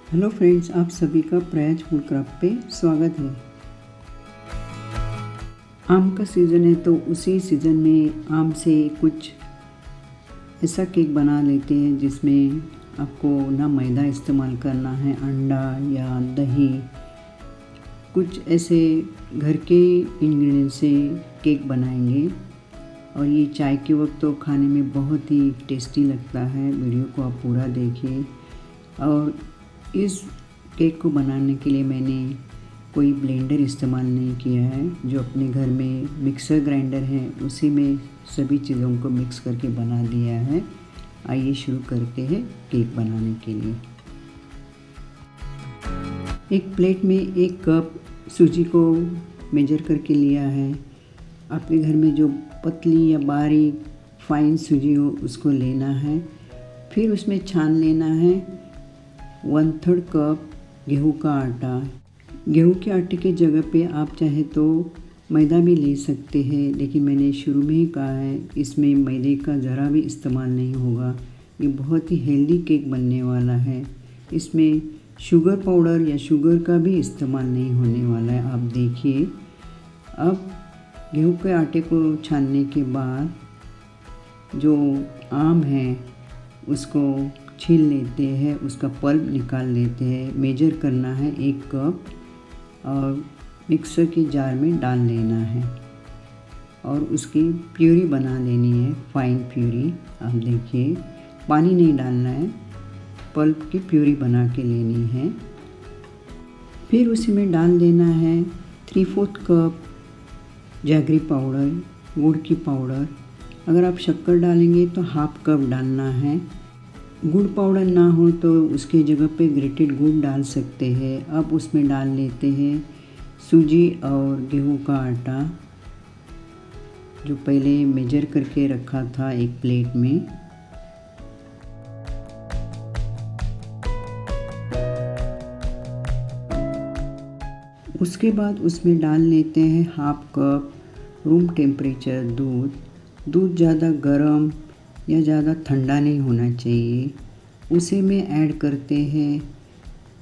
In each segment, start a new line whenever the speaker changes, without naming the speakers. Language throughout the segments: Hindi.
हेलो फ्रेंड्स, आप सभी का प्रयाज फूड क्राफ्ट पे स्वागत है। आम का सीज़न है तो उसी सीज़न में आम से कुछ ऐसा केक बना लेते हैं जिसमें आपको ना मैदा इस्तेमाल करना है, अंडा या दही, कुछ ऐसे घर के इंग्रेडिएंट से केक बनाएंगे और ये चाय के वक्त तो खाने में बहुत ही टेस्टी लगता है। वीडियो को आप पूरा देखिए। और इस केक को बनाने के लिए मैंने कोई ब्लेंडर इस्तेमाल नहीं किया है। जो अपने घर में मिक्सर ग्राइंडर है उसी में सभी चीज़ों को मिक्स करके बना दिया है। आइए शुरू करते हैं केक बनाने के लिए। एक प्लेट में 1 कप सूजी को मेजर करके लिया है। आपके घर में जो पतली या बारीक फाइन सूजी हो उसको लेना है। फिर उसमें छान लेना है 1/3 कप गेहूं का आटा। गेहूं के आटे के जगह पे आप चाहे तो मैदा भी ले सकते हैं, लेकिन मैंने शुरू में ही कहा है इसमें मैदे का ज़रा भी इस्तेमाल नहीं होगा। ये बहुत ही हेल्दी केक बनने वाला है। इसमें शुगर पाउडर या शुगर का भी इस्तेमाल नहीं होने वाला है। आप देखिए, अब गेहूं के आटे को छानने के बाद जो आम है उसको छील लेते हैं, उसका पल्प निकाल लेते हैं। मेजर करना है 1 कप और मिक्सर के जार में डाल लेना है और उसकी प्यूरी बना लेनी है, फाइन प्यूरी। आप देखिए, पानी नहीं डालना है, पल्प की प्यूरी बना के लेनी है। फिर उसी में डाल देना है 3/4 कप जैगरी पाउडर, गुड़ की पाउडर। अगर आप शक्कर डालेंगे तो 1/2 कप डालना है। गुड़ पाउडर ना हो तो उसके जगह पे ग्रेटेड गुड़ डाल सकते हैं। अब उसमें डाल लेते हैं सूजी और गेहूं का आटा जो पहले मेजर करके रखा था एक प्लेट में। उसके बाद उसमें डाल लेते हैं 1/2 कप रूम टेम्परेचर दूध। दूध ज़्यादा गर्म या ज़्यादा ठंडा नहीं होना चाहिए। उसे में ऐड करते हैं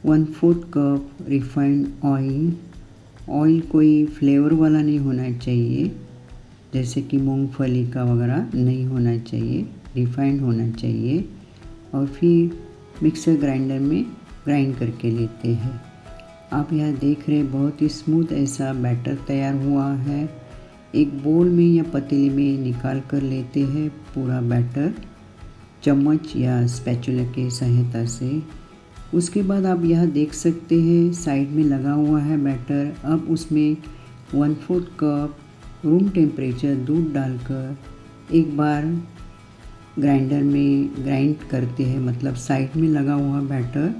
1/4 कप रिफाइंड ऑयल। ऑयल कोई फ्लेवर वाला नहीं होना चाहिए, जैसे कि मूंगफली का वगैरह नहीं होना चाहिए, रिफाइंड होना चाहिए। और फिर मिक्सर ग्राइंडर में ग्राइंड करके लेते हैं। आप यहाँ देख रहे हैं बहुत ही स्मूथ ऐसा बैटर तैयार हुआ है। एक बोल में या पतीले में निकाल कर लेते हैं पूरा बैटर चम्मच या स्पैचुला की सहायता से। उसके बाद आप यहाँ देख सकते हैं साइड में लगा हुआ है बैटर। अब उसमें 1/4 कप रूम टेम्परेचर दूध डालकर एक बार ग्राइंडर में ग्राइंड करते हैं, मतलब साइड में लगा हुआ बैटर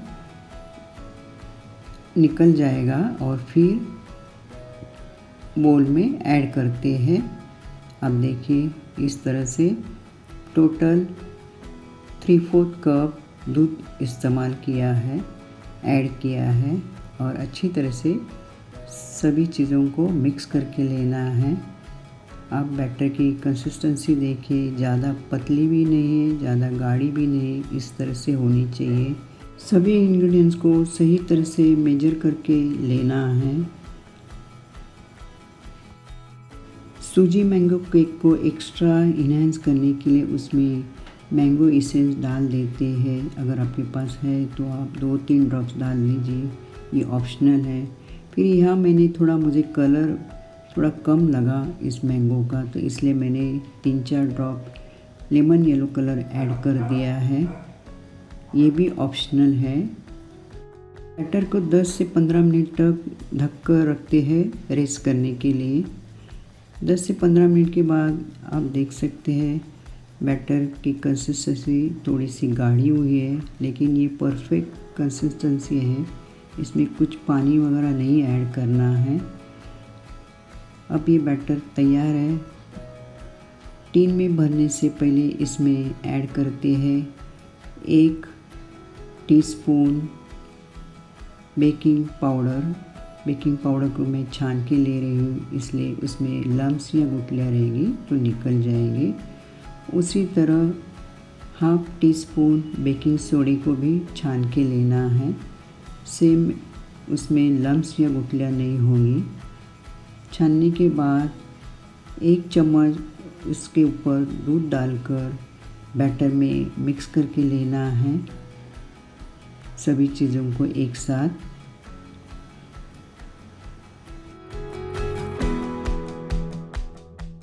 निकल जाएगा और फिर बोल में ऐड करते हैं। अब देखिए, इस तरह से टोटल 3/4 कप दूध इस्तेमाल किया है, ऐड किया है और अच्छी तरह से सभी चीज़ों को मिक्स करके लेना है। आप बैटर की कंसिस्टेंसी देखिए, ज़्यादा पतली भी नहीं है, ज़्यादा गाढ़ी भी नहीं, इस तरह से होनी चाहिए। सभी इंग्रेडिएंट्स को सही तरह से मेजर करके लेना है। सूजी मैंगो केक को एक्स्ट्रा इन्हेंस करने के लिए उसमें मैंगो एसेंस डाल देते हैं। अगर आपके पास है तो आप 2-3 ड्रॉप्स डाल लीजिए, ये ऑप्शनल है। फिर यहाँ मैंने मुझे कलर थोड़ा कम लगा इस मैंगो का, तो इसलिए मैंने 3-4 drop lemon yellow colour add कर दिया है। ये भी ऑप्शनल है। बैटर को 10 से 15 मिनट तक ढक कर रखते हैं रेस्ट करने के लिए। 10 से 15 मिनट के बाद आप देख सकते हैं बैटर की कंसिस्टेंसी थोड़ी सी गाढ़ी हुई है, लेकिन ये परफेक्ट कंसिस्टेंसी है। इसमें कुछ पानी वगैरह नहीं ऐड करना है। अब ये बैटर तैयार है। टीन में भरने से पहले इसमें ऐड करते हैं 1 teaspoon baking powder. Baking powder को मैं छान के ले रही हूँ, इसलिए उसमें लम्स या गुठलियाँ रहेंगी तो निकल जाएंगी। उसी तरह 1/2 टीस्पून बेकिंग सोडे को भी छान के लेना है। सेम उसमें लम्स या गुठलियाँ नहीं होंगी। छानने के बाद 1 चम्मच उसके ऊपर दूध डालकर बैटर में मिक्स करके लेना है सभी चीज़ों को एक साथ।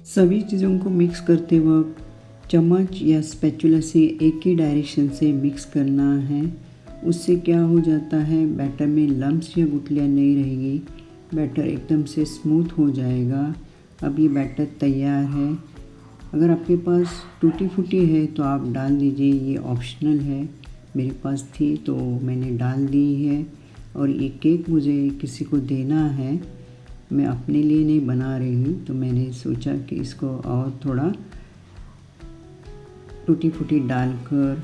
सभी चीज़ों को मिक्स करते वक्त चम्मच या स्पैचुला से एक ही डायरेक्शन से मिक्स करना है। उससे क्या हो जाता है, बैटर में लम्स या गुठलियाँ नहीं रहेगी, बैटर एकदम से स्मूथ हो जाएगा। अब ये बैटर तैयार है। अगर आपके पास टूटी फूटी है तो आप डाल दीजिए, ये ऑप्शनल है। मेरे पास थी तो मैंने डाल दी है। और ये केक मुझे किसी को देना है, मैं अपने लिए नहीं बना रही हूँ, तो मैंने सोचा कि इसको और थोड़ा टूटी फूटी डालकर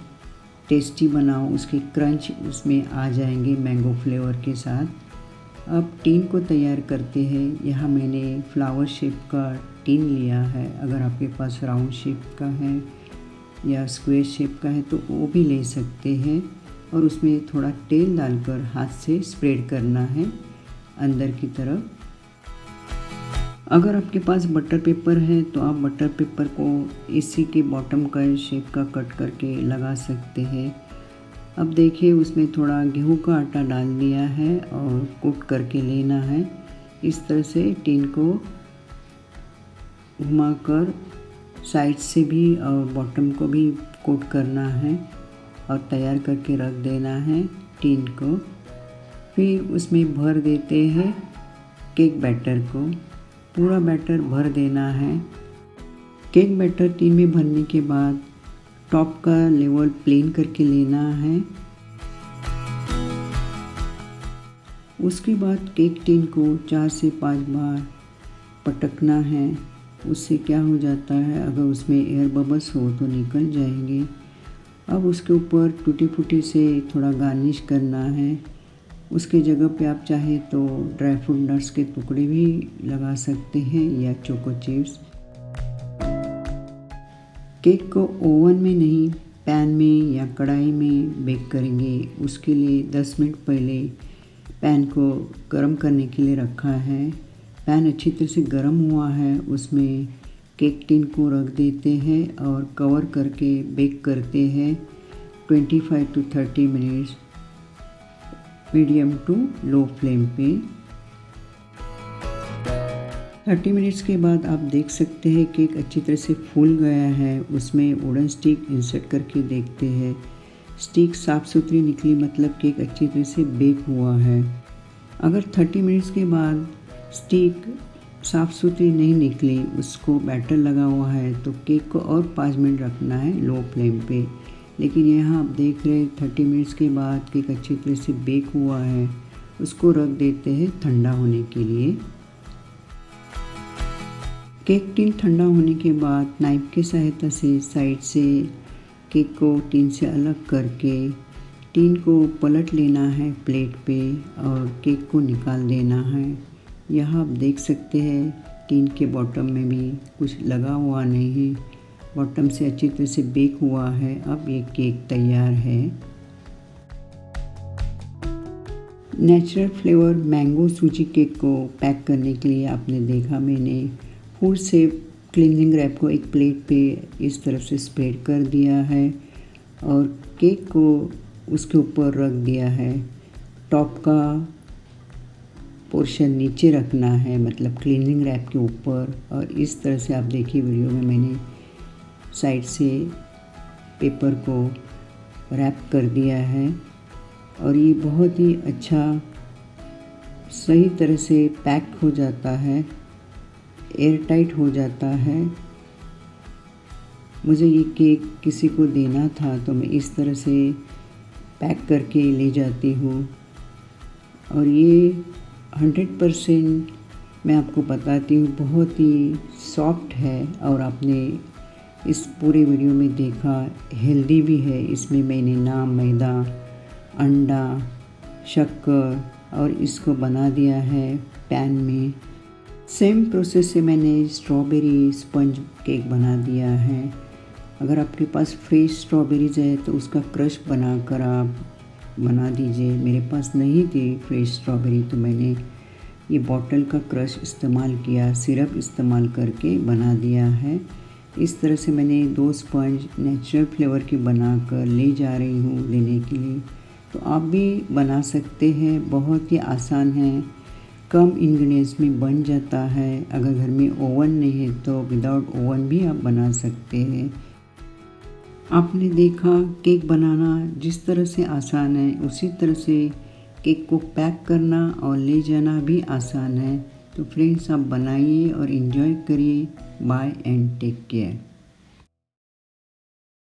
टेस्टी बनाऊँ, उसके क्रंच उसमें आ जाएंगे मैंगो फ्लेवर के साथ। अब टीन को तैयार करते हैं। यहाँ मैंने फ्लावर शेप का टीन लिया है। अगर आपके पास राउंड शेप का है या स्क्वायर शेप का है तो वो भी ले सकते हैं। और उसमें थोड़ा तेल डालकर हाथ से स्प्रेड करना है अंदर की तरफ। अगर आपके पास बटर पेपर है तो आप बटर पेपर को इसी के बॉटम का शेप का कट करके लगा सकते हैं। अब देखिए उसमें थोड़ा गेहूं का आटा डाल दिया है और कोट करके लेना है। इस तरह से टीन को घुमाकर साइड से भी और बॉटम को भी कोट करना है और तैयार करके रख देना है टीन को। फिर उसमें भर देते हैं केक बैटर को, पूरा बैटर भर देना है। केक बैटर टीन में भरने के बाद टॉप का लेवल प्लेन करके लेना है। उसके बाद केक टीन को 4 से 5 बार पटकना है। उससे क्या हो जाता है, अगर उसमें एयर बबल्स हो तो निकल जाएंगे। अब उसके ऊपर टूटी फूटी से थोड़ा गार्निश करना है। उसके जगह पे आप चाहे तो ड्राई फ्रूट नट्स के टुकड़े भी लगा सकते हैं या चोको चिप्स। केक को ओवन में नहीं, पैन में या कढ़ाई में बेक करेंगे। उसके लिए 10 मिनट पहले पैन को गर्म करने के लिए रखा है। पैन अच्छी तरह से गर्म हुआ है, उसमें केक टिन को रख देते हैं और कवर करके बेक करते हैं 25 to 30 minutes medium to low flame पे। 30 मिनट्स के बाद आप देख सकते हैं केक अच्छी तरह से फूल गया है। उसमें वुडन स्टिक इंसर्ट करके देखते हैं, स्टिक साफ़ सुथरी निकली मतलब केक अच्छी तरह से बेक हुआ है। अगर 30 मिनट्स के बाद स्टिक साफ़ सुथरी नहीं निकली, उसको बैटर लगा हुआ है, तो केक को और 5 मिनट रखना है लो फ्लेम पे। लेकिन यहाँ आप देख रहे हैं 30 मिनट्स के बाद केक अच्छी तरह से बेक हुआ है। उसको रख देते हैं ठंडा होने के लिए। केक टिन ठंडा होने के बाद नाइफ की सहायता से साइड से केक को टिन से अलग करके टिन को पलट लेना है प्लेट पे और केक को निकाल देना है। यहाँ आप देख सकते हैं टिन के बॉटम में भी कुछ लगा हुआ नहीं है, बॉटम से अच्छी तरह से बेक हुआ है। अब ये केक तैयार है। नेचुरल फ्लेवर मैंगो सूजी केक को पैक करने के लिए आपने देखा मैंने फूड सेफ क्लीनिंग रैप को एक प्लेट पे इस तरफ से स्प्रेड कर दिया है और केक को उसके ऊपर रख दिया है। टॉप का पोर्शन नीचे रखना है, मतलब क्लीनिंग रैप के ऊपर। और इस तरह से आप देखिए वीडियो में मैंने साइड से पेपर को रैप कर दिया है और ये बहुत ही अच्छा सही तरह से पैक हो जाता है, एयर टाइट हो जाता है। मुझे ये केक किसी को देना था तो मैं इस तरह से पैक करके ले जाती हूँ। और ये 100% मैं आपको बताती हूँ बहुत ही सॉफ्ट है और आपने इस पूरे वीडियो में देखा हेल्दी भी है। इसमें मैंने ना मैदा, अंडा, शक्कर और इसको बना दिया है पैन में। सेम प्रोसेस से मैंने स्ट्रॉबेरी स्पंज केक बना दिया है। अगर आपके पास फ्रेश स्ट्रॉबेरीज है तो उसका क्रश बनाकर आप बना दीजिए। मेरे पास नहीं थी फ्रेश स्ट्रॉबेरी, तो मैंने ये बॉटल का क्रश इस्तेमाल किया, सिरप इस्तेमाल करके बना दिया है। इस तरह से मैंने 2 स्पंज नेचुरल फ्लेवर की बनाकर ले जा रही हूँ लेने के लिए। तो आप भी बना सकते हैं, बहुत ही आसान है, कम इंग्रेडिएंट्स में बन जाता है। अगर घर में ओवन नहीं है तो विदाउट ओवन भी आप बना सकते हैं। आपने देखा केक बनाना जिस तरह से आसान है, उसी तरह से केक को पैक करना और ले जाना भी आसान है। तो फ्रेंड्स, आप बनाइए और इन्जॉय करिए। Bye and take care.